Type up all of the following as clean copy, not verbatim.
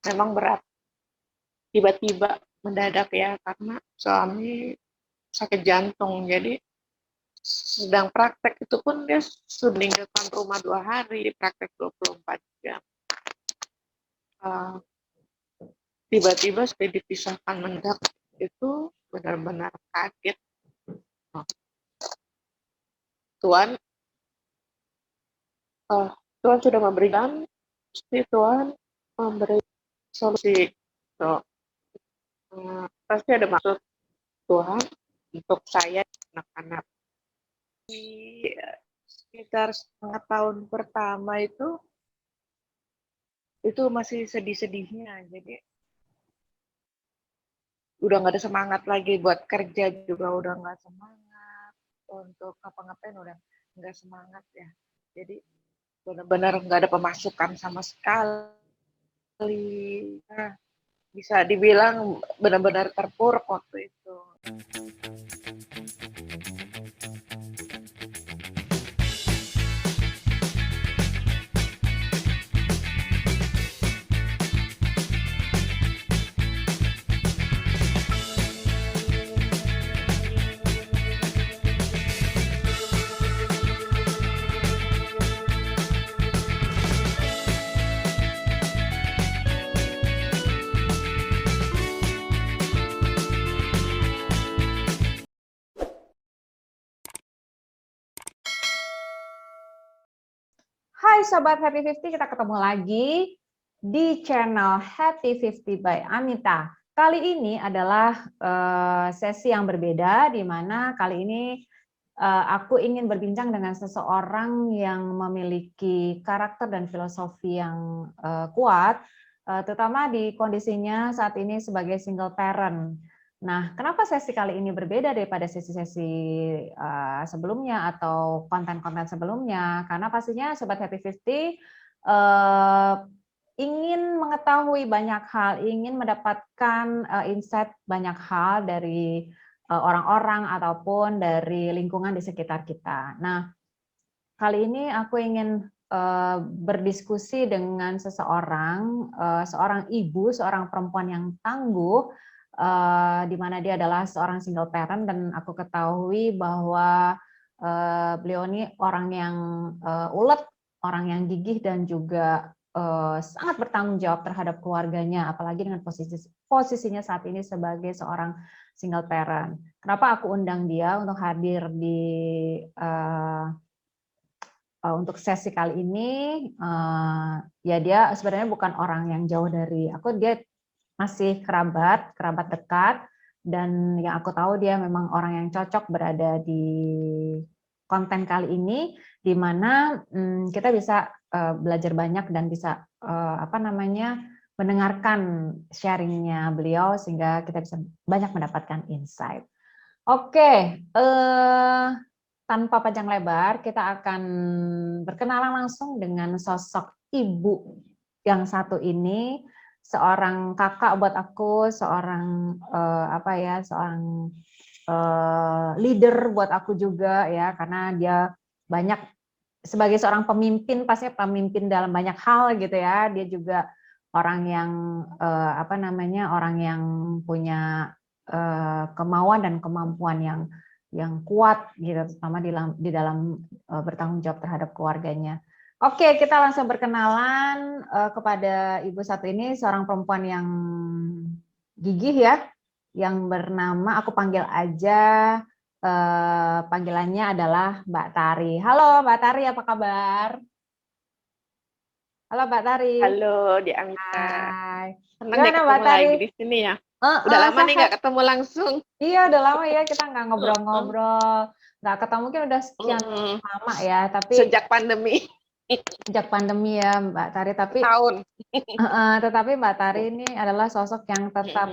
memang berat. Tiba-tiba mendadak ya, karena suami sakit jantung. Jadi sedang praktek itu pun dia sudah meninggalkan rumah 2 hari, praktek 24 jam. Uh, Tiba-tiba sudah dipisahkan mendadak, itu benar-benar kaget. Tuhan, Tuhan sudah memberikan, Tuhan memberi solusi. So, pasti ada maksud Tuhan untuk saya anak-anak. Di sekitar setengah tahun pertama itu masih sedih-sedihnya. Jadi udah nggak ada semangat lagi buat kerja, juga udah nggak semangat untuk ngapa-ngapain, udah nggak semangat ya. Jadi benar-benar nggak ada pemasukan sama sekali. Nah, bisa dibilang benar-benar terpuruk waktu itu. Hai Sobat Happy 50, kita ketemu lagi di channel Happy 50 by Amita. Kali ini adalah sesi yang berbeda, di mana kali ini aku ingin berbincang dengan seseorang yang memiliki karakter dan filosofi yang kuat, terutama di kondisinya saat ini sebagai single parent. Nah, kenapa sesi kali ini berbeda daripada sesi-sesi sebelumnya atau konten-konten sebelumnya? Karena pastinya Sobat Happy 50 ingin mengetahui banyak hal, ingin mendapatkan insight banyak hal dari orang-orang ataupun dari lingkungan di sekitar kita. Nah, kali ini aku ingin berdiskusi dengan seseorang, seorang ibu, seorang perempuan yang tangguh, di mana dia adalah seorang single parent, dan aku ketahui bahwa beliau ini orang yang ulet, orang yang gigih, dan juga sangat bertanggung jawab terhadap keluarganya, apalagi dengan posisinya saat ini sebagai seorang single parent. Kenapa aku undang dia untuk hadir di untuk sesi kali ini? Ya dia sebenarnya bukan orang yang jauh dari aku, dia masih kerabat dekat, dan yang aku tahu dia memang orang yang cocok berada di konten kali ini, di mana kita bisa belajar banyak dan bisa mendengarkan sharingnya beliau, sehingga kita bisa banyak mendapatkan insight. Oke, tanpa panjang lebar, kita akan berkenalan langsung dengan sosok ibu yang satu ini, seorang kakak buat aku, seorang seorang leader buat aku juga ya, karena dia banyak sebagai seorang pemimpin, pastinya pemimpin dalam banyak hal gitu ya. Dia juga orang yang orang yang punya kemauan dan kemampuan yang kuat gitu, terutama di dalam bertanggung jawab terhadap keluarganya. Oke, kita langsung berkenalan kepada ibu satu ini, seorang perempuan yang gigih ya, yang bernama, aku panggil aja panggilannya adalah Mbak Tari. Halo Mbak Tari, apa kabar? Halo Mbak Tari. Halo, Di Amita. Hai. Senang deh Gimana Mbak ketemu Tari? lagi di sini ya. Udah lama nih Sehat. nggak ketemu langsung. Iya, udah lama ya kita nggak ngobrol-ngobrol, nggak ketemu, mungkin udah sekian lama ya, tapi Sejak pandemi. sejak pandemi ya Mbak Tari, tetapi Mbak Tari ini adalah sosok yang tetap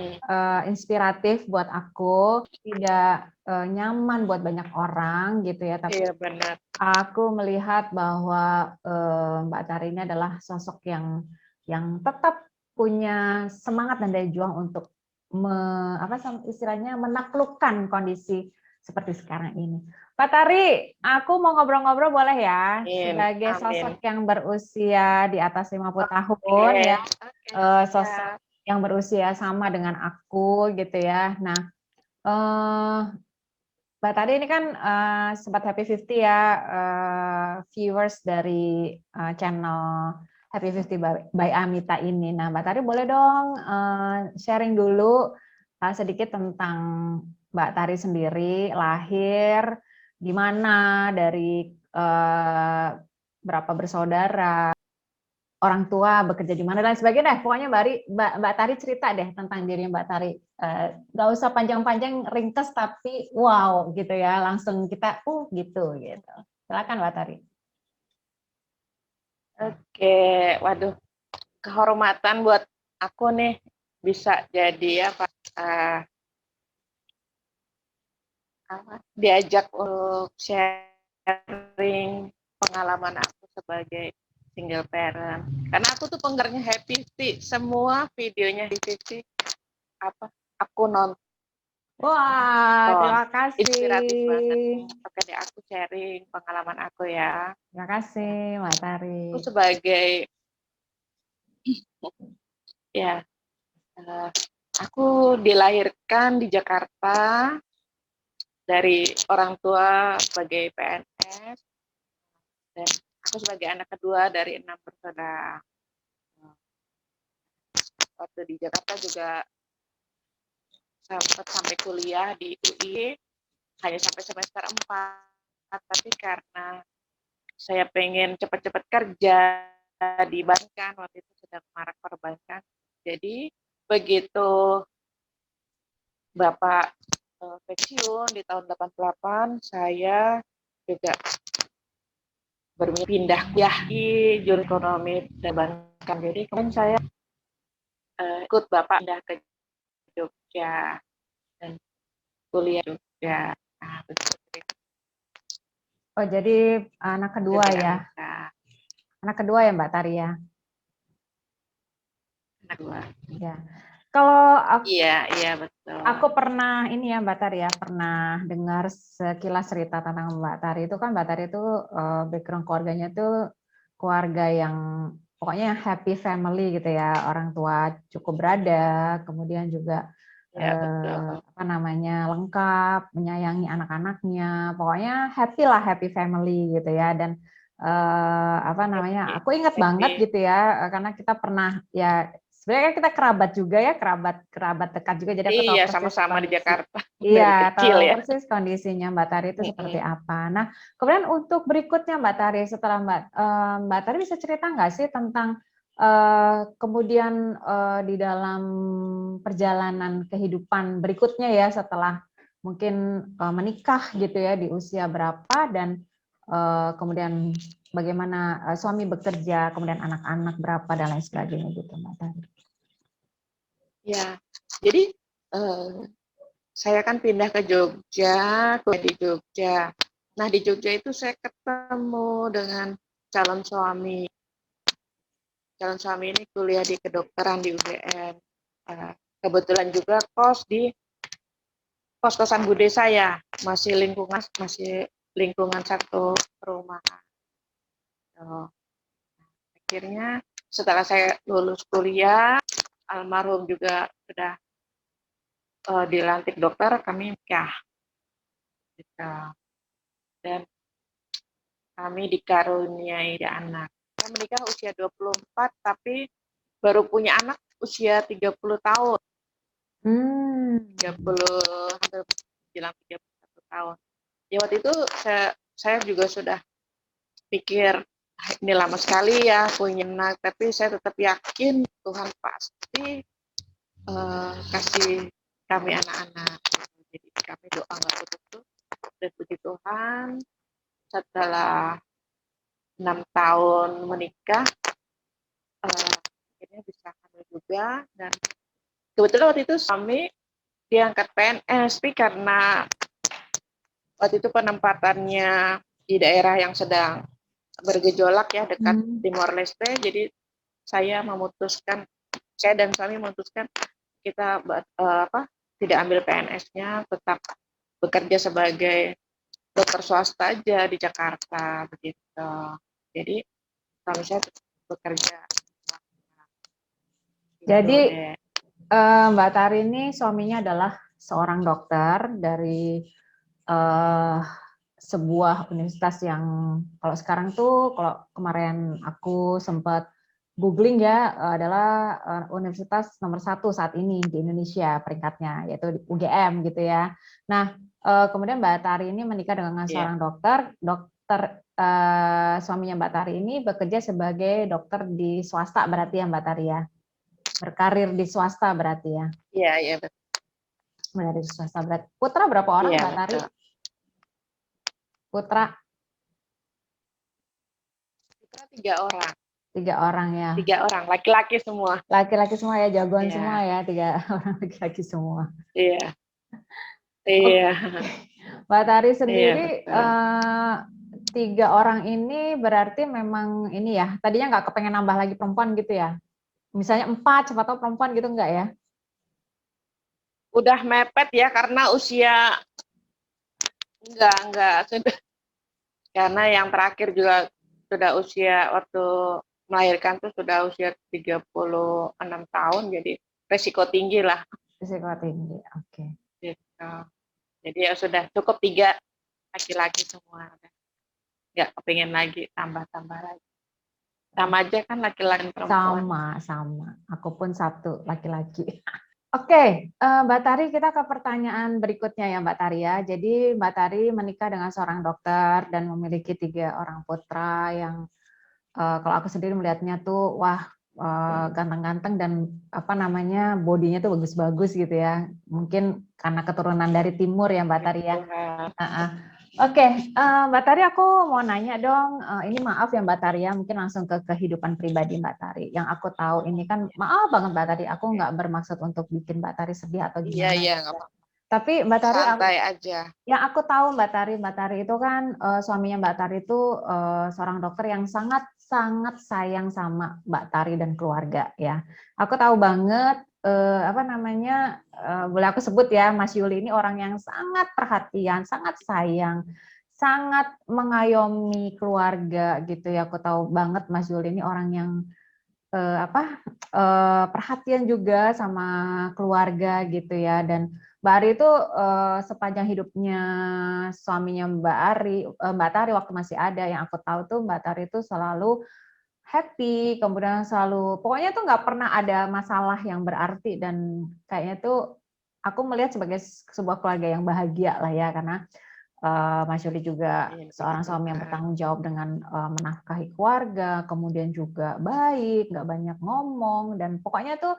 inspiratif buat aku, tidak nyaman buat banyak orang gitu ya, tapi Iya benar. aku melihat bahwa Mbak Tari ini adalah sosok yang tetap punya semangat dan daya juang untuk istilahnya menaklukkan kondisi seperti sekarang ini. Pak Tari, aku mau ngobrol-ngobrol boleh ya? Amin. Sebagai Amin. sosok yang berusia di atas 50 tahun Oke. ya, Oke, sosok siap. yang berusia sama dengan aku gitu ya. Nah, eh, Mbak Tari ini kan Sobat Happy 50 ya, viewers dari channel Happy 50 by Amita ini. Nah, Mbak Tari boleh dong sharing dulu sedikit tentang Mbak Tari sendiri, lahir di mana, dari berapa bersaudara, orang tua bekerja di mana dan sebagainya. Pokoknya Mbak Tari cerita deh tentang diri Mbak Tari. Nggak usah panjang-panjang, ringkes tapi wow gitu ya. Langsung kita gitu. Silakan Mbak Tari. Oke, waduh, kehormatan buat aku nih bisa jadi diajak untuk sharing pengalaman aku sebagai single parent. Karena aku tuh penggemarnya Happy 50, semua videonya Happy 50 aku nonton. Wah, terima Inspiratif banget. kasih. Oke deh, aku sharing pengalaman aku ya. Terima kasih Mbak Tari. Aku sebagai ya aku dilahirkan di Jakarta dari orang tua sebagai PNS dan aku sebagai anak kedua dari 6 bersaudara. Waktu di Jakarta juga sempat sampai kuliah di UI, hanya sampai semester 4, tapi karena saya pengen cepat-cepat kerja di bankan, waktu itu sedang marak perbankan. Jadi begitu Bapak pensiun di tahun 88, saya juga berpindah kuliah di jurusan ekonomi dan bankan. Jadi kemudian saya ikut Bapak pindah ke Jogja dan kuliah di Jogja. Nah, Oh, jadi anak kedua ya. Anak kedua ya Mbak Tari ya. Anak kedua. Ya. Kalau Iya betul. aku pernah ini ya Mbak Tari ya, pernah dengar sekilas cerita tentang Mbak Tari. Itu kan Mbak Tari itu background keluarganya itu keluarga yang pokoknya happy family gitu ya, orang tua cukup berada, kemudian juga Ya betul. apa namanya, lengkap, menyayangi anak-anaknya, pokoknya happy lah, happy family gitu ya. Dan apa namanya, aku ingat banget gitu ya, karena kita pernah ya, sebenarnya kan kita kerabat juga ya, kerabat dekat juga, jadi aku tahu Iya, persis sama-sama di kondisi. Jakarta dari Iya, kecil tahu ya. persis kondisinya Mbak Tari itu seperti apa. Nah, kemudian untuk berikutnya Mbak Tari, setelah Mbak Tari bisa cerita nggak sih tentang kemudian di dalam perjalanan kehidupan berikutnya ya, setelah mungkin menikah gitu ya, di usia berapa, dan kemudian bagaimana suami bekerja, kemudian anak-anak berapa dan lain sebagainya gitu Mbak Tari. Ya, jadi saya kan pindah ke Jogja, kuliah di Jogja. Nah, di Jogja itu saya ketemu dengan calon suami. Calon suami ini kuliah di kedokteran di UGM. Kebetulan juga kos di kos-kosan bude saya, masih lingkungan satu perumahan. Akhirnya setelah saya lulus kuliah, almarhum juga sudah dilantik dokter, kami nikah. Gitu. Dan kami dikaruniai anak. Saya menikah usia 24, tapi baru punya anak usia 30 tahun. 30, hampir bilang 31 tahun. Ya waktu itu saya juga sudah pikir, ini lama sekali ya punya anak, tapi saya tetap yakin Tuhan pasti kasih kami anak-anak. Jadi kami doa nggak putus, dan puji Tuhan setelah 6 tahun menikah, akhirnya bisa hamil juga. Dan kebetulan waktu itu suami diangkat PNS, tapi karena waktu itu penempatannya di daerah yang sedang bergejolak ya, dekat Timor Leste, jadi saya dan suami memutuskan kita tidak ambil PNS-nya, tetap bekerja sebagai dokter swasta aja di Jakarta begitu. Jadi suami saya bekerja. Jadi Gitu deh. Mbak Tari ini suaminya adalah seorang dokter dari sebuah universitas yang kalau sekarang tuh, kalau kemarin aku sempat googling ya, adalah universitas nomor 1 saat ini di Indonesia peringkatnya, yaitu di UGM gitu ya. Nah, kemudian Mbak Tari ini menikah dengan Iya. seorang dokter. Suaminya Mbak Tari ini bekerja sebagai dokter di swasta berarti ya Mbak Tari ya, berkarir di swasta berarti ya. Iya, iya betul. Berkarir di swasta berarti. Putra berapa orang Iya Mbak Tari? betul. Putra Kita 3 orang. 3 orang ya. 3 orang, laki-laki semua. Laki-laki semua ya, jagoan semua Iya, ya, 3 orang laki-laki semua. iya, Oke, iya, Mbak Tari iya sendiri betul. 3 orang ini berarti memang ini ya, tadinya nggak kepengen nambah lagi perempuan gitu ya? Misalnya 4, siapa tahu perempuan gitu nggak ya? Udah mepet ya karena usia enggak sudah, karena yang terakhir juga sudah usia waktu melahirkan tuh sudah usia 36 tahun, jadi resiko tinggi lah Risiko tinggi, oke. gitu. Jadi ya sudah cukup 3 laki-laki semua. Nggak kepingin lagi tambah-tambah lagi. Sama aja kan laki-laki dan perempuan. Sama. Aku pun 1 laki-laki. Oke, Mbak Tari, kita ke pertanyaan berikutnya ya Mbak Tari ya. Jadi Mbak Tari menikah dengan seorang dokter dan memiliki 3 orang putra yang kalau aku sendiri melihatnya tuh, wah, ganteng-ganteng dan apa namanya, bodinya tuh bagus-bagus gitu ya. Mungkin karena keturunan dari timur ya Mbak Tari ya. Tuhan. Oke, Mbak Tari, aku mau nanya dong. Ini maaf ya Mbak Tari ya, mungkin langsung ke kehidupan pribadi Mbak Tari. Yang aku tahu ini kan, maaf banget Mbak Tari, aku nggak bermaksud untuk bikin Mbak Tari sedih atau Iya, gimana. iya, nggak apa-apa. Tapi Mbak Tari, Santai aja. yang aku tahu Mbak Tari itu kan suaminya Mbak Tari itu seorang dokter yang sangat sangat sayang sama Mbak Tari dan keluarga ya. Aku tahu banget apa namanya, boleh aku sebut ya, Mas Yuli ini orang yang sangat perhatian, sangat sayang, sangat mengayomi keluarga gitu ya. Aku tahu banget Mas Yuli ini orang yang perhatian juga sama keluarga gitu ya. Dan Mbak Ari itu sepanjang hidupnya suaminya Mbak Tari waktu masih ada, yang aku tahu tuh Mbak Tari itu selalu happy, kemudian selalu pokoknya tuh nggak pernah ada masalah yang berarti, dan kayaknya tuh aku melihat sebagai sebuah keluarga yang bahagia lah ya, karena Mas Yuli juga Iya, puji seorang suami yang Tuhan. bertanggung jawab dengan menafkahi keluarga, kemudian juga baik, nggak banyak ngomong, dan pokoknya tuh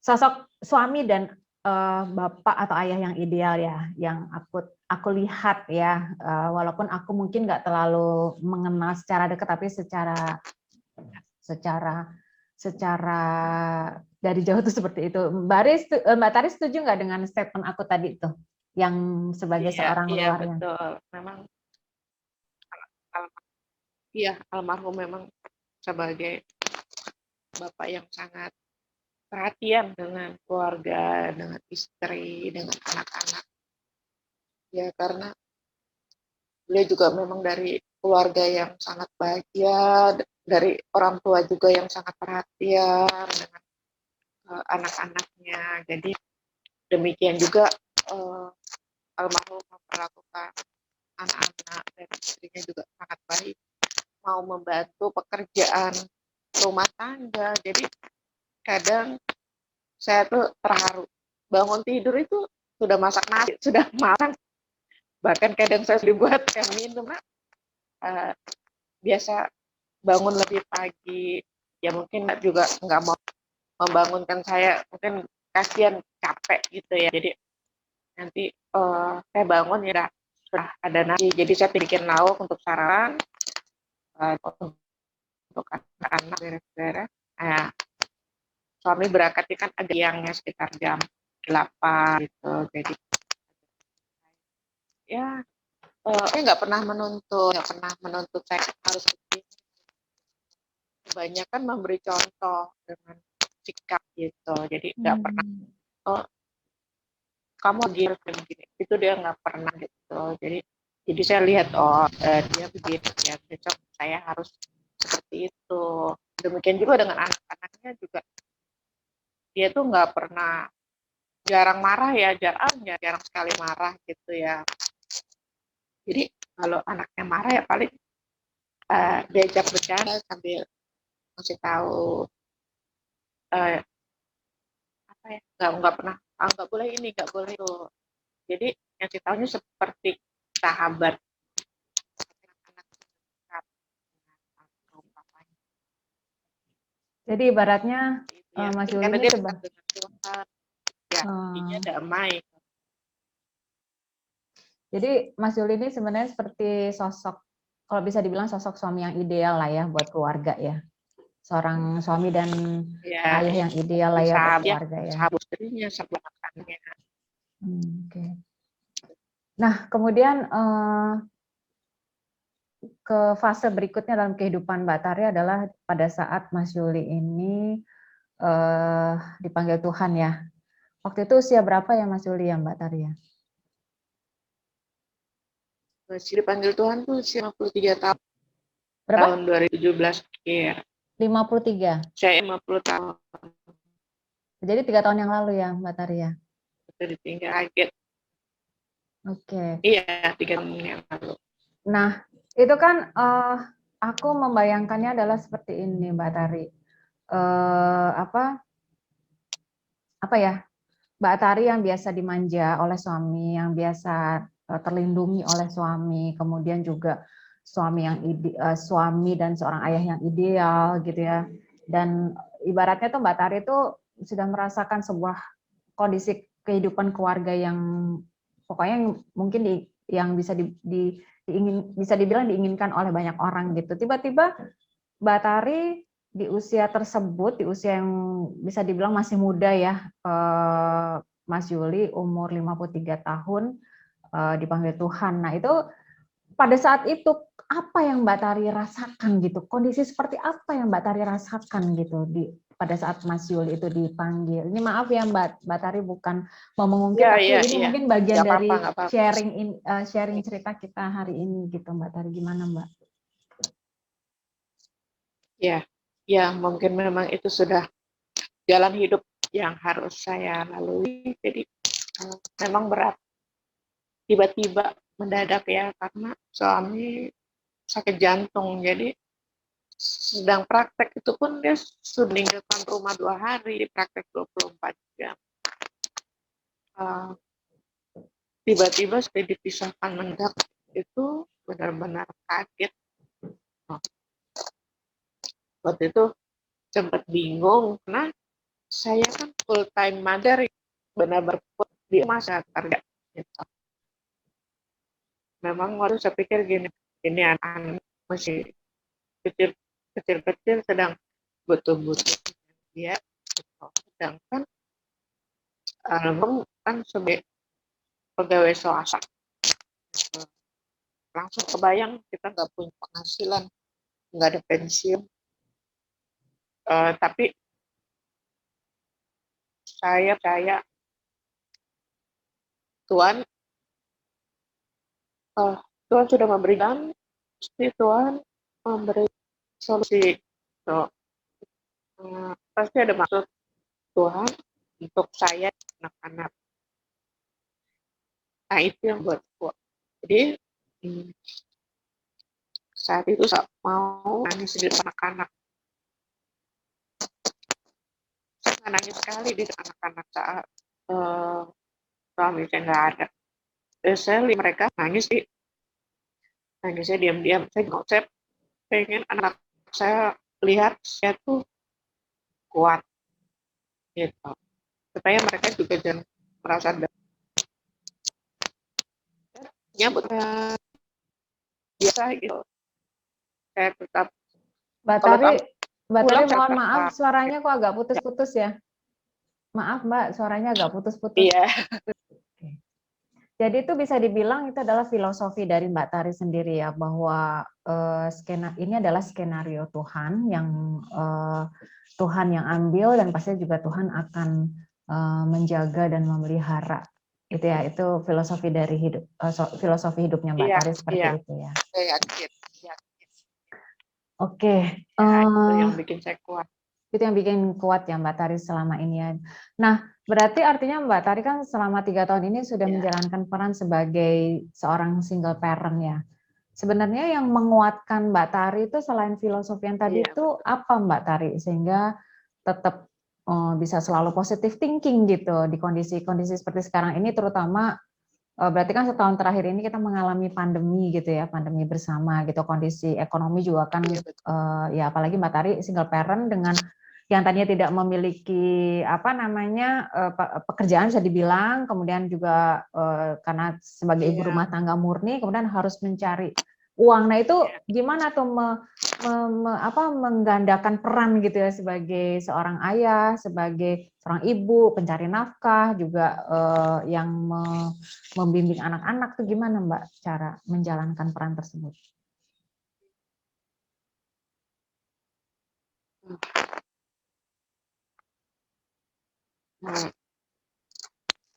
sosok suami dan bapak atau ayah yang ideal ya, yang aku lihat ya, walaupun aku mungkin nggak terlalu mengenal secara dekat, tapi secara secara secara dari jauh tuh seperti itu. Mbak Tari setuju nggak dengan statement aku tadi tuh, yang sebagai Iya, seorang iya luar yang betul. Memang iya, almarhum memang sebagai bapak yang sangat perhatian dengan keluarga, dengan istri, dengan anak-anak. Ya karena beliau juga memang dari keluarga yang sangat bahagia, dari orang tua juga yang sangat perhatian dengan anak-anaknya. Jadi demikian juga almarhum memperlakukan anak-anak dan istrinya juga sangat baik, mau membantu pekerjaan rumah tangga. Jadi kadang saya tuh terharu, bangun tidur itu sudah masak nasi, sudah makan, bahkan kadang saya dibuatkan minum. Biasa bangun lebih pagi, ya mungkin juga nggak mau membangunkan saya, mungkin kasihan capek gitu ya. Jadi nanti saya bangun ya sudah ada nasi, jadi saya bikin lauk untuk sarapan, untuk anak-anak beres-beres. Nah, suami berangkatnya kan agak siangnya sekitar jam 8 gitu. Jadi ya saya nggak pernah menuntut saya harus begini. Kebanyakan memberi contoh dengan sikap gitu. Jadi nggak pernah kamu begini, itu dia nggak pernah gitu. Jadi saya lihat, dia begini ya, besok saya harus seperti itu. Demikian juga dengan anak-anaknya juga, dia tuh nggak pernah, jarang marah ya, jarang sekali marah gitu ya. Jadi kalau anaknya marah ya paling diajak bercanda sambil ngasih tahu, apa ya, nggak pernah, nggak boleh ini, nggak boleh itu. Jadi ngasih tahunya seperti sahabat anak-anak papanya. Jadi ibaratnya Ya, Mas Yuli karena ini dia dekat dengan Tuhan, ya intinya damai. jadi Mas Yuli ini sebenarnya seperti sosok, kalau bisa dibilang sosok suami yang ideal lah ya buat keluarga ya. Seorang suami dan Ya, ayah yang ideal lah ya buat sahabat, keluarga ya. sahabat istrinya, sahabat anaknya. Oke. Nah, kemudian ke fase berikutnya dalam kehidupan Mbak Tari adalah pada saat Mas Yuli ini dipanggil Tuhan ya. Waktu itu usia berapa ya Mas Yuli ya Mbak Tari ya? Masih dipanggil Tuhan tuh 53 tahun. Berapa? Tahun 2017 akhir. 53. Saya 50 tahun. Jadi 3 tahun yang lalu ya Mbak Tari ya? Itu ditinggal akhir. Oke. Iya, 3 tahun yang lalu. Nah, itu kan aku membayangkannya adalah seperti ini Mbak Tari. Apa ya? Mbak Tari yang biasa dimanja oleh suami, yang biasa terlindungi oleh suami, kemudian juga suami dan seorang ayah yang ideal gitu ya. Dan ibaratnya tuh Mbak Tari itu sudah merasakan sebuah kondisi kehidupan keluarga yang pokoknya mungkin yang bisa dibilang diinginkan oleh banyak orang gitu. Tiba-tiba Mbak Tari di usia tersebut, di usia yang bisa dibilang masih muda ya, Mas Yuli umur 53 tahun dipanggil Tuhan. Nah itu pada saat itu apa yang Mbak Tari rasakan gitu? Kondisi seperti apa yang Mbak Tari rasakan gitu pada saat Mas Yuli itu dipanggil? Ini maaf ya Mbak Tari bukan mau mengungkit, Ya, tapi ya, ini ya. mungkin bagian Nggak dari apa-apa, nggak apa-apa. sharing cerita kita hari ini gitu Mbak Tari. Gimana Mbak? Ya, ya mungkin memang itu sudah jalan hidup yang harus saya lalui. Jadi memang berat. Tiba-tiba mendadak ya, karena suami sakit jantung. Jadi sedang praktek itu pun dia sudah meninggalkan rumah 2 hari, di praktek 24 jam. Tiba-tiba sudah dipisahkan mendadak, itu benar-benar kaget. Waktu itu sempat bingung, karena saya kan full time mother, benar-benar di masa kerja. Gitu. Memang waktu saya pikir gini, ini anak masih kecil-kecil sedang butuh-butuh dia. Gitu. Sedangkan kan sebagai pegawai swasta, gitu. Langsung kebayang kita nggak punya penghasilan, nggak ada pensiun. Tapi saya percaya Tuhan, Tuhan sudah memberikan, pasti Tuhan memberi solusi. So, pasti ada maksud Tuhan untuk saya, anak-anak. Nah itu yang buat kuat. Jadi saat itu saya mau nangis di anak-anak. Saya nangis sekali di anak-anak saat suami saya nggak ada. Terus saya lihat mereka nangisnya diam-diam. Saya pengen anak saya lihat saya tuh kuat, gitu. Supaya mereka juga jangan merasa nyambut biasa gitu. Saya tetap Mbak kalau Tari, Mbak Tari pulang mohon saya maaf suaranya kok agak putus-putus ya. Maaf Mbak, suaranya agak putus-putus. iya. Jadi itu bisa dibilang itu adalah filosofi dari Mbak Tari sendiri ya, bahwa ini adalah skenario Tuhan yang Tuhan yang ambil, dan pasti juga Tuhan akan menjaga dan memelihara Itu ya, itu filosofi dari hidup, filosofi hidupnya Mbak Iya, Tari seperti iya, itu ya. saya yakin, yakin. Oke, Ya, itu yang bikin saya kuat. itu yang bikin kuat ya Mbak Tari selama ini ya. Nah, berarti artinya Mbak Tari kan selama 3 tahun ini sudah Ya, menjalankan peran sebagai seorang single parent ya. Sebenarnya yang menguatkan Mbak Tari itu selain filosofi yang tadi iya, itu apa Mbak Tari sehingga tetap bisa selalu positive thinking gitu di kondisi-kondisi seperti sekarang ini, terutama berarti kan setahun terakhir ini kita mengalami pandemi gitu ya, pandemi bersama gitu, kondisi ekonomi juga kan iya betul. ya apalagi Mbak Tari single parent dengan yang tadinya tidak memiliki apa namanya pekerjaan bisa dibilang, kemudian juga karena sebagai ibu Iya, rumah tangga murni kemudian harus mencari uang. Nah, itu iya. gimana tuh menggandakan peran gitu ya sebagai seorang ayah, sebagai seorang ibu, pencari nafkah juga yang membimbing anak-anak tuh gimana Mbak cara menjalankan peran tersebut? Nah,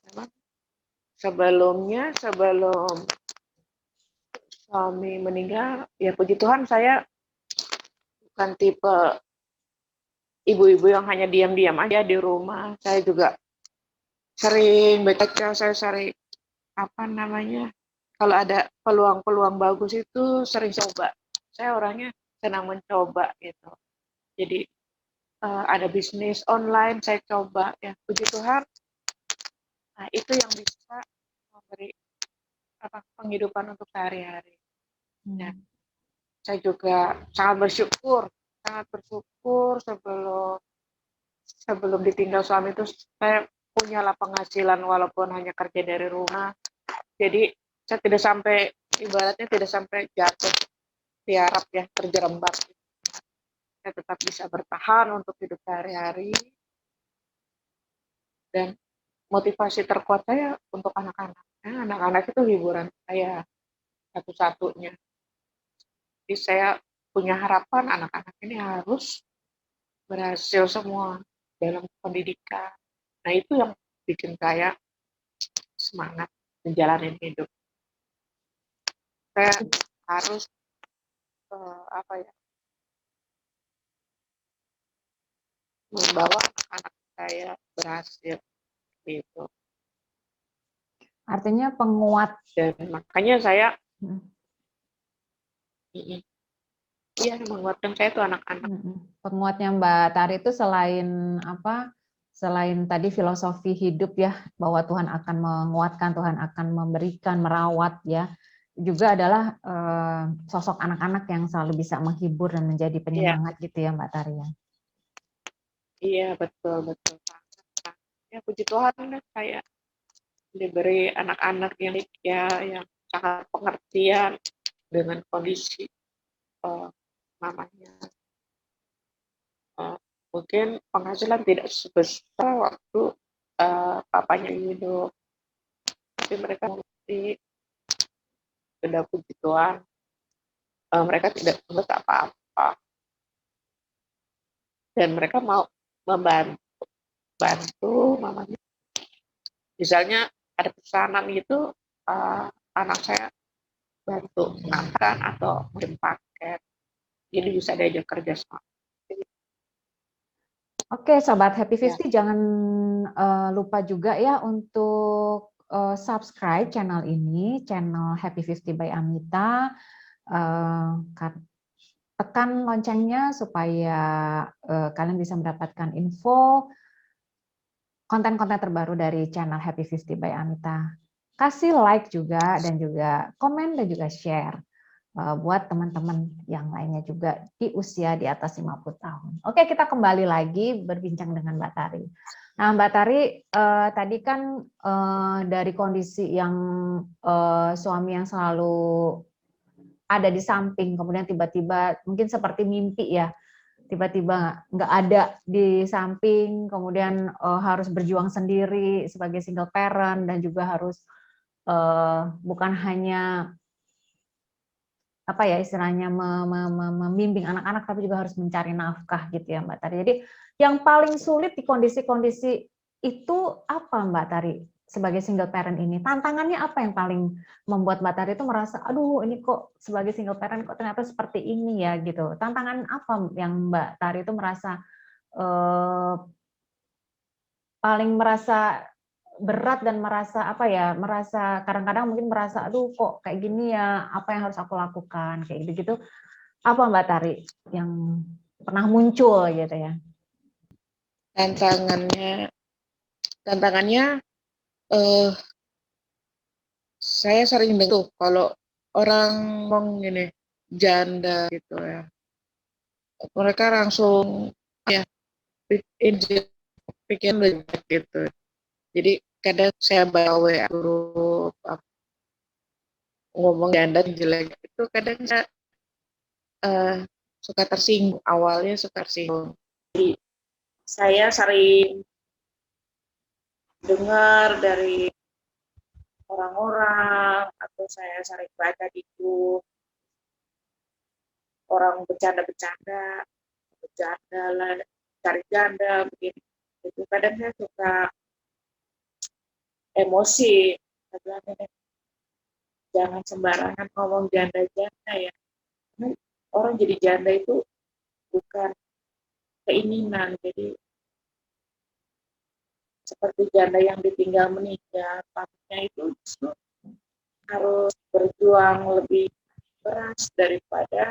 memang sebelumnya, sebelum suami meninggal, ya puji Tuhan saya bukan tipe ibu-ibu yang hanya diam-diam aja di rumah. Saya juga sering baca, saya sering apa namanya, kalau ada peluang-peluang bagus itu sering coba. Saya orangnya senang mencoba gitu. Jadi ada bisnis online saya coba ya puji Tuhan. Nah itu yang bisa memberi penghidupan untuk sehari-hari. Nah, saya juga sangat bersyukur sebelum sebelum ditinggal suami itu saya punyalah penghasilan walaupun hanya kerja dari rumah. Jadi saya tidak sampai ibaratnya tidak sampai jatuh tiarap ya terjerembab. Saya tetap bisa bertahan untuk hidup sehari-hari dan motivasi terkuat saya untuk anak-anak. Nah, anak-anak itu hiburan saya satu-satunya. Jadi saya punya harapan anak-anak ini harus berhasil semua dalam pendidikan. Nah itu yang bikin saya semangat menjalani hidup. Saya harus apa ya membawa anak-anak saya berhasil gitu. Artinya penguat. Dan makanya saya Hmm. iya menguatkan saya itu anak-anak. Penguatnya Mbak Tari itu selain apa? Selain tadi filosofi hidup ya, bahwa Tuhan akan menguatkan, Tuhan akan memberikan, merawat ya, juga adalah sosok anak-anak yang selalu bisa menghibur dan menjadi Iya, penyemangat gitu ya Mbak Tari ya. iya betul betul. Ya puji Tuhan saya diberi anak-anak yang ya yang sangat pengertian dengan kondisi mamanya. Mungkin penghasilan tidak sebesar waktu papanya hidup, tapi mereka mengerti, sudah puji Tuhan, mereka tidak tuntut apa-apa dan mereka mau membantu mamanya. Misalnya ada pesanan itu, anak saya bantu makan atau kirim paket, jadi bisa diajak kerja sama. Oke, Sobat Happy Ya, 50, jangan lupa juga ya untuk subscribe channel ini, channel Happy 50 by Amita. Tekan loncengnya supaya kalian bisa mendapatkan info konten-konten terbaru dari channel Happy 50 by Amita. Kasih like juga dan juga komen dan juga share buat teman-teman yang lainnya juga di usia di atas 50 tahun. Oke, kita kembali lagi berbincang dengan Mbak Tari. Nah, Mbak Tari, tadi kan dari kondisi yang suami yang selalu ada di samping, kemudian tiba-tiba mungkin seperti mimpi ya, tiba-tiba nggak ada di samping, kemudian harus berjuang sendiri sebagai single parent dan juga harus bukan hanya apa ya istilahnya membimbing anak-anak tapi juga harus mencari nafkah gitu ya Mbak Tari. Jadi yang paling sulit di kondisi-kondisi itu apa Mbak Tari sebagai single parent ini, tantangannya apa yang paling membuat Mbak Tari itu merasa, aduh ini kok sebagai single parent kok ternyata seperti ini ya gitu. Tantangan apa yang Mbak Tari itu merasa eh, paling merasa berat dan merasa apa ya, merasa kadang-kadang mungkin merasa, aduh kok kayak gini ya, apa yang harus aku lakukan kayak gitu-gitu. Apa Mbak Tari yang pernah muncul gitu ya? Tantangannya, tantangannya eh saya sering dengar tuh kalau orang ngomong gini, janda gitu ya. Mereka langsung ya pikir jelek gitu. Jadi kadang saya bawa WA grup ngomong janda jelek itu kadang saya suka tersinggung, awalnya suka tersinggung. Jadi saya sering dengar dari orang-orang atau saya sering baca di grup orang bercanda-bercanda, bercanda lah, cari janda begini. Itu kadang saya suka emosi. Saya bilang ini, jangan sembarangan ngomong janda-janda ya. Karena orang jadi janda itu bukan keinginan. Jadi seperti janda yang ditinggal menikah, pastinya itu justru harus berjuang lebih keras daripada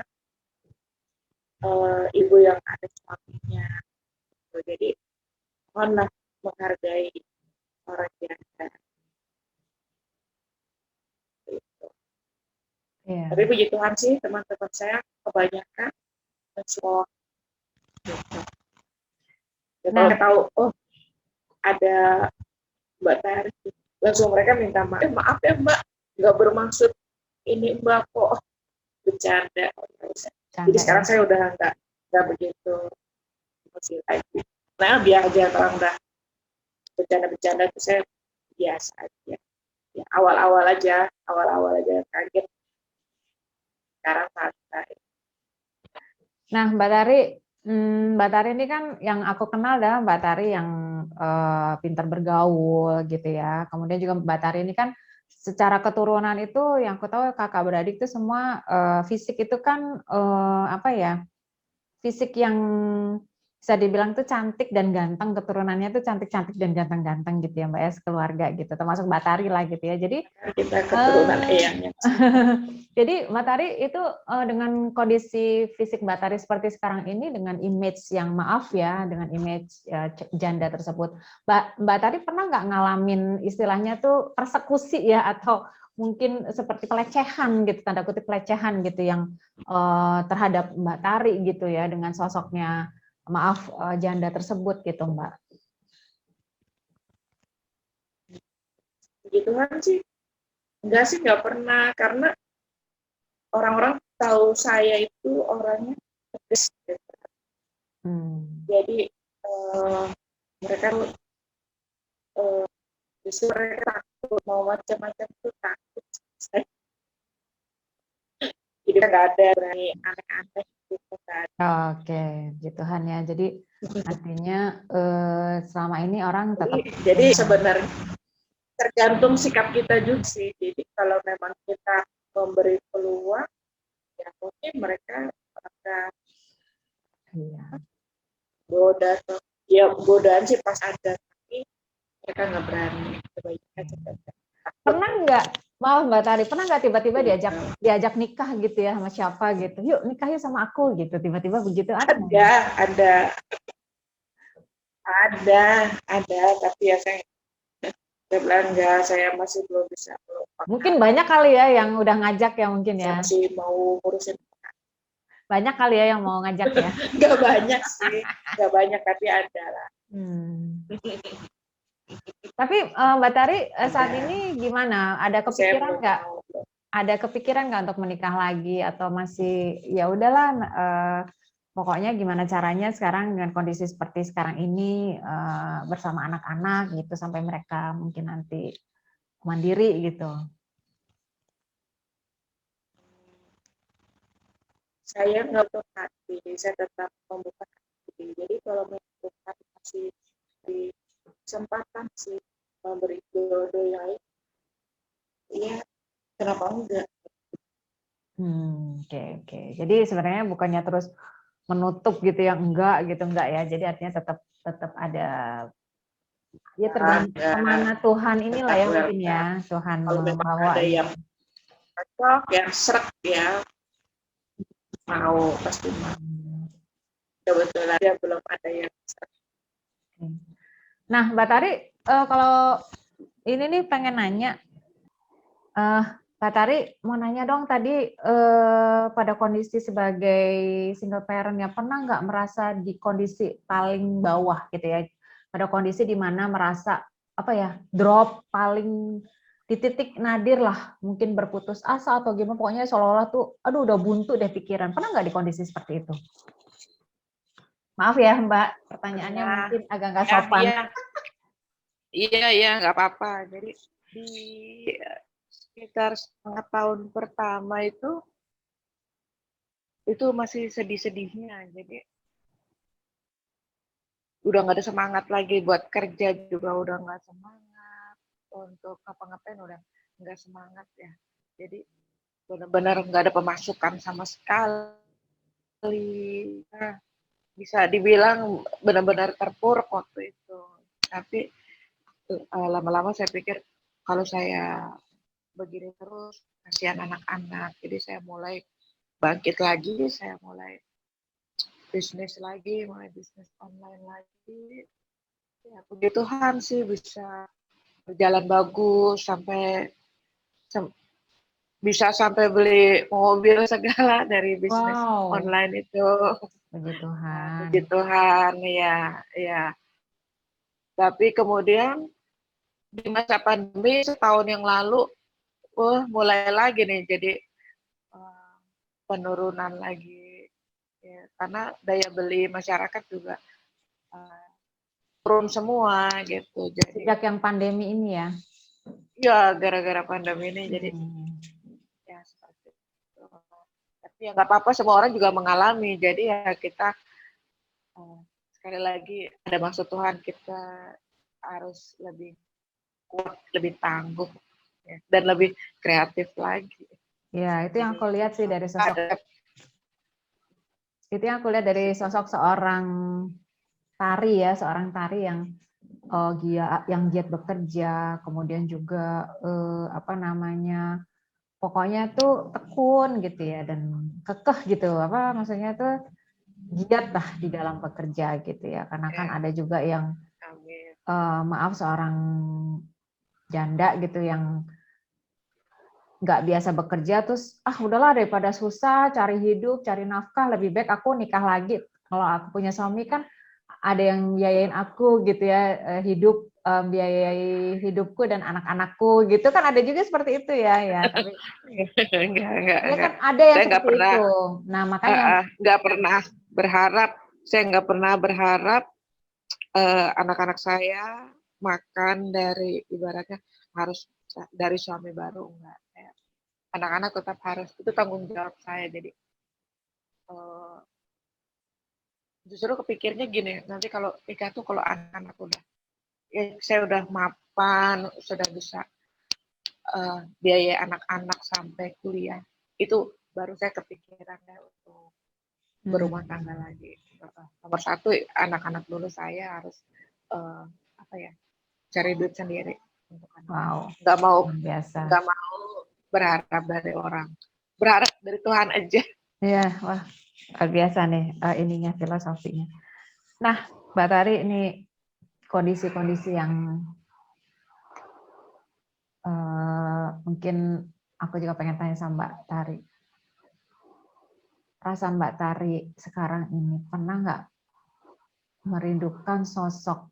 ibu yang ada suaminya. Jadi mohonlah menghargai orang janda. Gitu. Iya. Tapi puji Tuhan sih teman-teman saya kebanyakan mensupport. Gitu. Ya, kalau Nah, tahu oh ada Mbak Tari, langsung mereka minta maaf. Maaf ya Mbak, nggak bermaksud ini Mbak kok bercanda. Jadi canda sekarang ya. saya udah nggak begitu emosi lagi. Nah biar aja kalau udah bercanda-bercanda itu saya biasa aja. Ya, awal-awal aja kaget. Sekarang santai. Nah, Mbak Tari ini kan yang aku kenal adalah Mbak Tari yang pintar bergaul gitu ya. Kemudian juga Mbak Tari ini kan secara keturunan itu yang aku tahu kakak beradik itu semua fisik itu kan apa ya? Fisik yang bisa dibilang tuh cantik dan ganteng, keturunannya tuh cantik-cantik dan ganteng-ganteng gitu ya Mbak ya, keluarga gitu, termasuk Mbak Tari lah gitu ya. Jadi Kita keturunan eyangnya. jadi Mbak Tari itu dengan kondisi fisik Mbak Tari seperti sekarang ini, dengan image yang maaf ya, dengan image janda tersebut, Mbak Tari pernah nggak ngalamin istilahnya tuh persekusi ya, atau mungkin seperti pelecehan gitu, tanda kutip pelecehan gitu yang terhadap Mbak Tari gitu ya, dengan sosoknya maaf janda tersebut gitu Mbak? Puji Tuhan sih nggak pernah karena orang-orang tahu saya itu orangnya tegas. Gitu. Jadi mereka eh, justru mereka takut mau macam-macam tuh takut. Jadi nggak ada berani aneh-aneh gitu kan. Oke, puji Tuhan ya. Jadi artinya selama ini orang tetap Jadi punya. sebenarnya tergantung sikap kita juga sih. Jadi kalau memang kita memberi peluang, ya mungkin mereka akan Iya. goda atau ya godaan sih pas ada, tapi mereka nggak berani. Kebanyakan seperti Pernah nggak, maaf Mbak Tari, pernah nggak tiba-tiba diajak nikah gitu ya sama siapa gitu? Yuk nikah yuk sama aku gitu. Tiba-tiba begitu ada nggak? ada, ada, tapi ya saya bilang enggak, saya masih belum bisa melupakan. Mungkin banyak kali ya yang udah ngajak ya mungkin Saya ya. masih mau ngurusin. Banyak kali ya yang mau ngajak ya. Nggak banyak sih, nggak banyak tapi ada lah. Tapi Mbak Tari saat Ada. ini gimana? Ada Saya kepikiran belum nggak? mau. Ada kepikiran nggak untuk menikah lagi, atau masih ya udahlah pokoknya gimana caranya sekarang dengan kondisi seperti sekarang ini bersama anak-anak gitu sampai mereka mungkin nanti mandiri gitu. Saya nggak butuh hati, saya tetap membuka hati. Jadi kalau memang masih di kesempatan sih, memberi jodoh yang iya, kenapa enggak? Oke, oke. Jadi sebenarnya bukannya terus menutup gitu yang enggak ya. Jadi artinya tetap tetap ada ya tergantung Ada, kemana Tuhan inilah tetap ya mungkin ya welcome. Tuhan Kalau memang membawa ada gitu. yang cocok, yang serak ya, mau pasti mau. Hmm. Kebetulan dia belum ada yang serak. Nah, Mbak Tari, kalau ini nih pengen nanya, Mbak Tari mau nanya dong tadi pada kondisi sebagai single parent ya pernah nggak merasa di kondisi paling bawah gitu ya, pada kondisi di mana merasa apa ya drop paling di titik nadir lah, mungkin berputus asa atau gimana, pokoknya seolah-olah tuh, aduh udah buntu deh pikiran, pernah nggak di kondisi seperti itu? Maaf ya Mbak, pertanyaannya Nah, mungkin agak nggak ya, sopan. iya, iya, iya, nggak apa-apa. Jadi di sekitar setengah tahun pertama itu masih sedih-sedihnya. Jadi udah nggak ada semangat lagi buat kerja juga udah nggak semangat untuk ngapa-ngapain udah nggak semangat ya. Jadi benar-benar nggak ada pemasukan sama sekali. Nah, bisa dibilang benar-benar terpuruk waktu itu. Tapi lama-lama saya pikir kalau saya begini terus kasihan anak-anak. Jadi saya mulai bangkit lagi, saya mulai mulai bisnis online lagi. Ya, puji Tuhan sih bisa berjalan bagus sampai bisa sampai beli mobil segala dari bisnis Wow, online itu. puji Tuhan. Puji Tuhan ya, ya. Tapi kemudian di masa pandemi setahun yang lalu, mulai lagi nih jadi uh, penurunan lagi ya, karena daya beli masyarakat juga uh, turun semua gitu. Jadi Sejak yang pandemi ini ya. ya gara-gara pandemi ini jadi ya seperti itu. Tapi ya nggak apa-apa, semua orang juga mengalami. Jadi ya kita sekali lagi ada maksud Tuhan, kita harus lebih kuat, lebih tangguh, ya, dan lebih kreatif lagi. Ya, itu yang Jadi aku lihat sih dari sosok, ada itu yang aku lihat dari positif. sosok seorang tari ya, seorang tari yang giat bekerja, kemudian juga apa namanya, pokoknya tuh tekun gitu ya dan kekeh gitu, apa maksudnya tuh giat lah di dalam bekerja gitu ya. Karena kan Ya, ada juga yang amin. maaf seorang janda gitu yang nggak biasa bekerja terus udahlah daripada susah cari hidup cari nafkah lebih baik aku nikah lagi, kalau aku punya suami kan ada yang biayain aku gitu ya, hidup biayai hidupku dan anak-anakku gitu kan, ada juga seperti itu ya ya tapi ya Enggak. kan ada yang Saya nggak seperti pernah, itu. Nah makanya nggak pernah berharap, saya nggak pernah berharap anak-anak saya makan dari ibaratnya harus dari suami baru, enggak. Anak-anak tetap harus, itu tanggung jawab saya. Jadi uh, justru kepikirnya gini, nanti kalau nikah tuh kalau anak-anak udah, ya saya udah mapan, sudah bisa biaya anak-anak sampai kuliah, itu baru saya kepikiran ya untuk berumah tangga lagi. Nomor satu anak-anak dulu, saya harus uh, apa ya, cari duit sendiri untuk anak-anak. wow Nggak mau luar biasa nggak mau berharap dari orang, berharap dari Tuhan aja. ya. Wah luar biasa nih ininya filosofinya. Nah Mbak Tari, ini kondisi-kondisi yang mungkin aku juga pengen tanya sama Mbak Tari. Perasaan Mbak Tari sekarang ini pernah nggak merindukan sosok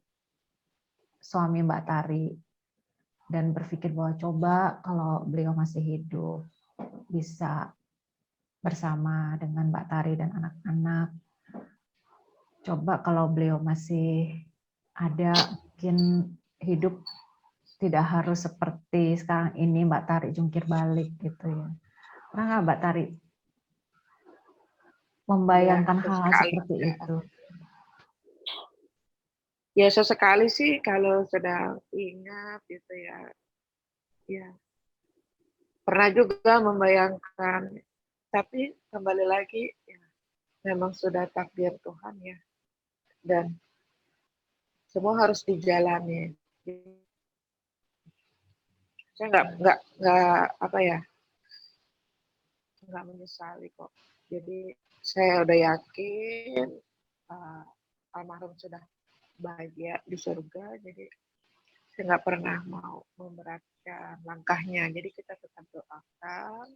suami Mbak Tari dan berpikir bahwa coba kalau beliau masih hidup bisa bersama dengan Mbak Tari dan anak-anak. Coba kalau beliau masih ada, mungkin hidup tidak harus seperti sekarang ini Mbak Tari jungkir balik gitu ya. Pernah nggak Mbak Tari Ya, membayangkan hal sekali. seperti itu? Ya sesekali sih kalau sedang ingat gitu ya, ya pernah juga membayangkan, tapi kembali lagi ya memang sudah takdir Tuhan ya, dan semua harus dijalani. Saya nggak apa ya, nggak menyesali kok. Jadi saya udah yakin uh, almarhum sudah bahagia di surga, jadi saya nggak pernah mau memberatkan langkahnya. Jadi kita tetap doakan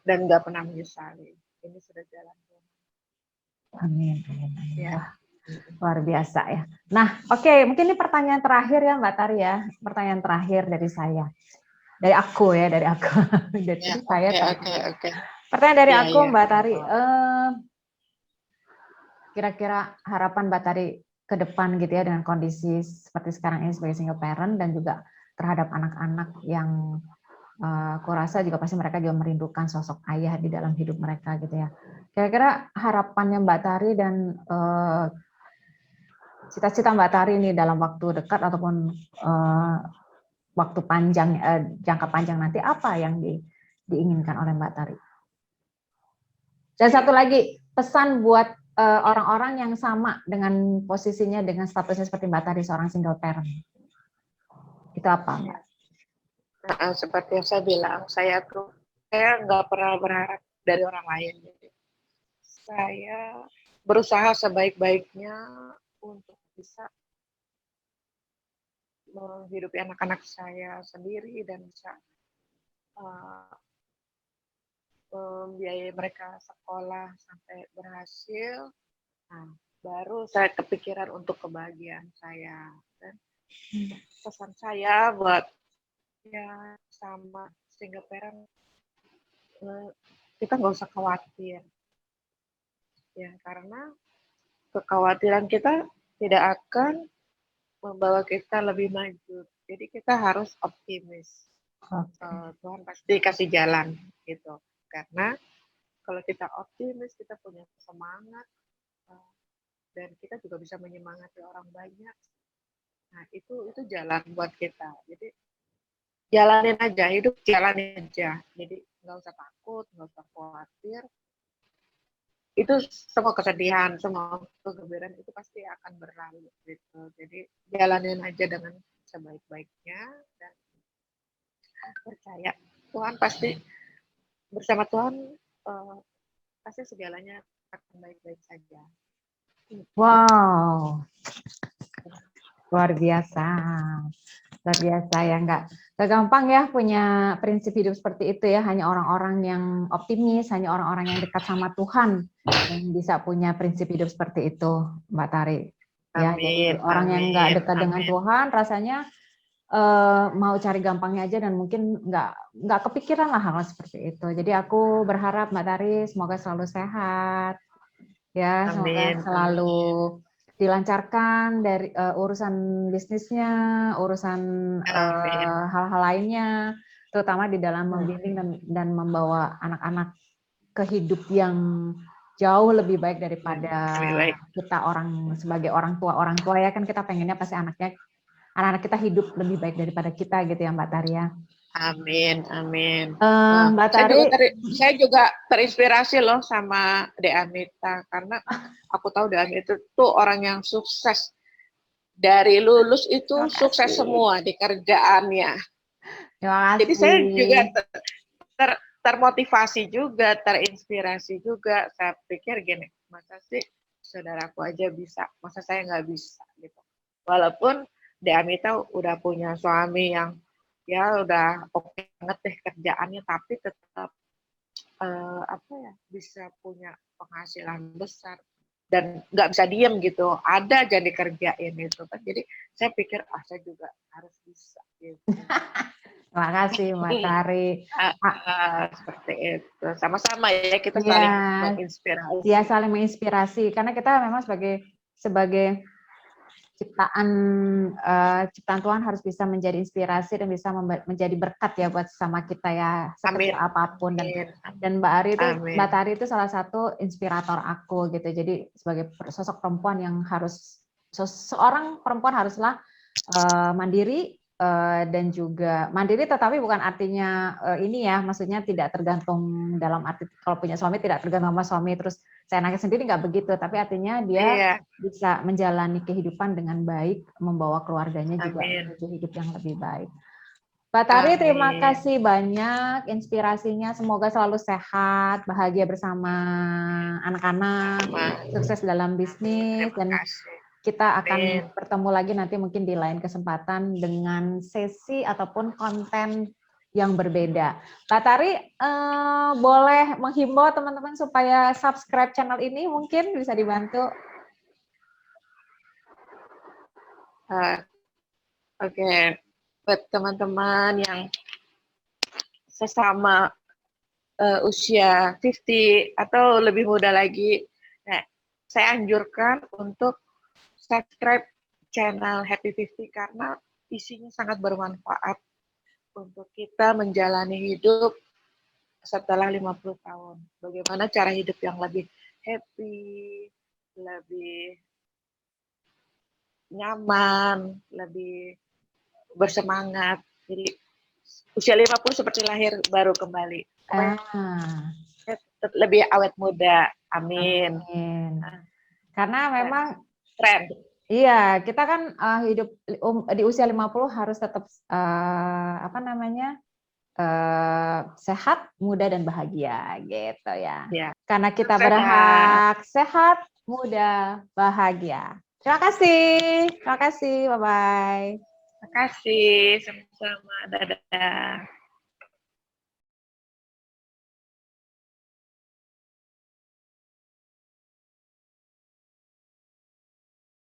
dan nggak pernah menyesali. Ini sudah jalan. Amin, amin, amin. Ya. Wah, luar biasa ya. Nah, oke, mungkin ini pertanyaan terakhir ya Mbak Tari ya. Pertanyaan terakhir dari saya. Dari aku ya, dari aku. Jadi Ya, saya oke. Pertanyaan dari Ya, aku ya. Mbak Tari. Kira-kira harapan Mbak Tari ke depan gitu ya dengan kondisi seperti sekarang ini sebagai single parent dan juga terhadap anak-anak yang aku rasa juga pasti mereka juga merindukan sosok ayah di dalam hidup mereka gitu ya. Kira-kira harapannya Mbak Tari dan cita-cita Mbak Tari ini dalam waktu dekat ataupun waktu panjang, jangka panjang nanti apa yang diinginkan oleh Mbak Tari? Dan satu lagi pesan buat orang-orang yang sama dengan posisinya dengan statusnya seperti Mbak Tari seorang single parent. Itu apa Mbak? Nah, seperti yang saya bilang, saya nggak pernah berharap dari orang lain. Jadi saya berusaha sebaik-baiknya untuk bisa menghidupi anak-anak saya sendiri dan bisa membiayai mereka sekolah sampai berhasil. Nah, baru saya kepikiran untuk kebahagiaan saya. Dan pesan saya buat ya sama single parent, kita nggak usah khawatir ya, karena kekhawatiran kita tidak akan membawa kita lebih maju. Jadi kita harus optimis. Tuhan pasti kasih jalan gitu. Karena kalau kita optimis, kita punya semangat dan kita juga bisa menyemangati orang banyak. Nah, itu jalan buat kita. Jadi jalanin aja, hidup jalanin aja. Jadi nggak usah takut, nggak usah khawatir. Itu semua kesedihan, semua kegembiraan itu pasti akan berlalu gitu. Jadi jalanin aja dengan sebaik-baiknya dan percaya Tuhan pasti, bersama Tuhan pasti segalanya akan baik-baik saja. Wow, luar biasa. Luar biasa ya, nggak gampang ya punya prinsip hidup seperti itu ya. Hanya orang-orang yang optimis, hanya orang-orang yang dekat sama Tuhan yang bisa punya prinsip hidup seperti itu, Mbak Tari. Ya, jadi orang yang nggak dekat dengan Tuhan rasanya mau cari gampangnya aja dan mungkin nggak kepikiran lah hal seperti itu. Jadi aku berharap Mbak Tari semoga selalu sehat, ya, semoga selalu dilancarkan dari urusan bisnisnya, urusan hal-hal lainnya, terutama di dalam membimbing dan membawa anak-anak ke hidup yang jauh lebih baik daripada kita sebagai orang tua ya kan kita pengennya pasti anak-anak kita hidup lebih baik daripada kita gitu ya Mbak Tari ya. Amin. Mbak Tari, saya juga terinspirasi loh sama De Amita karena aku tahu De Amita itu orang yang sukses. Dari lulus itu sukses semua di kerjaannya. Jadi saya juga termotivasi juga, terinspirasi juga. Saya pikir gini, masa sih saudaraku aja bisa, masa saya nggak bisa gitu. Walaupun De Amita udah punya suami yang ya udah oke banget deh kerjaannya, tapi tetap bisa punya penghasilan besar dan nggak bisa diem gitu, ada aja dikerjain itu kan. Jadi saya pikir saya juga harus bisa gitu. Terima kasih Mbak Tari. Seperti itu, sama-sama ya kita saling menginspirasi. Ya saling menginspirasi karena kita memang sebagai ciptaan Tuhan harus bisa menjadi inspirasi dan bisa menjadi berkat ya buat sama kita ya sekecil apapun. Dan Mbak Tari itu salah satu inspirator aku gitu. Jadi sebagai sosok perempuan yang harus seorang perempuan haruslah mandiri, dan juga mandiri, tetapi bukan artinya ini ya, maksudnya tidak tergantung, dalam arti kalau punya suami tidak tergantung sama suami terus saya nangis sendiri, nggak begitu, tapi artinya dia Iya, bisa menjalani kehidupan dengan baik, membawa keluarganya juga amin. menuju hidup yang lebih baik. Mbak Tari, terima Amin. kasih banyak inspirasinya. Semoga selalu sehat, bahagia bersama anak-anak, Sama. sukses dalam Amin. bisnis, Terima dan kasih. kita Amin. akan bertemu lagi nanti mungkin di lain kesempatan dengan sesi ataupun konten yang berbeda. Mbak Tari, boleh menghimbau teman-teman supaya subscribe channel ini, mungkin bisa dibantu. Ah, Oke, buat teman-teman yang sesama usia 50 atau lebih muda lagi, nah, saya anjurkan untuk subscribe channel Happy 50 karena isinya sangat bermanfaat untuk kita menjalani hidup setelah 50 tahun. Bagaimana cara hidup yang lebih happy, lebih nyaman, lebih bersemangat. Jadi usia 50 seperti lahir baru kembali. Pokoknya Ah, lebih awet muda. Amin. amin. Karena memang Keren. iya, kita kan hidup di usia 50 harus tetap apa namanya? Sehat, muda dan bahagia gitu ya. Ya. Karena kita Sehat. berhak sehat, muda, bahagia. Terima kasih. Terima kasih. Bye bye. Terima kasih. Sama-sama. Dadah.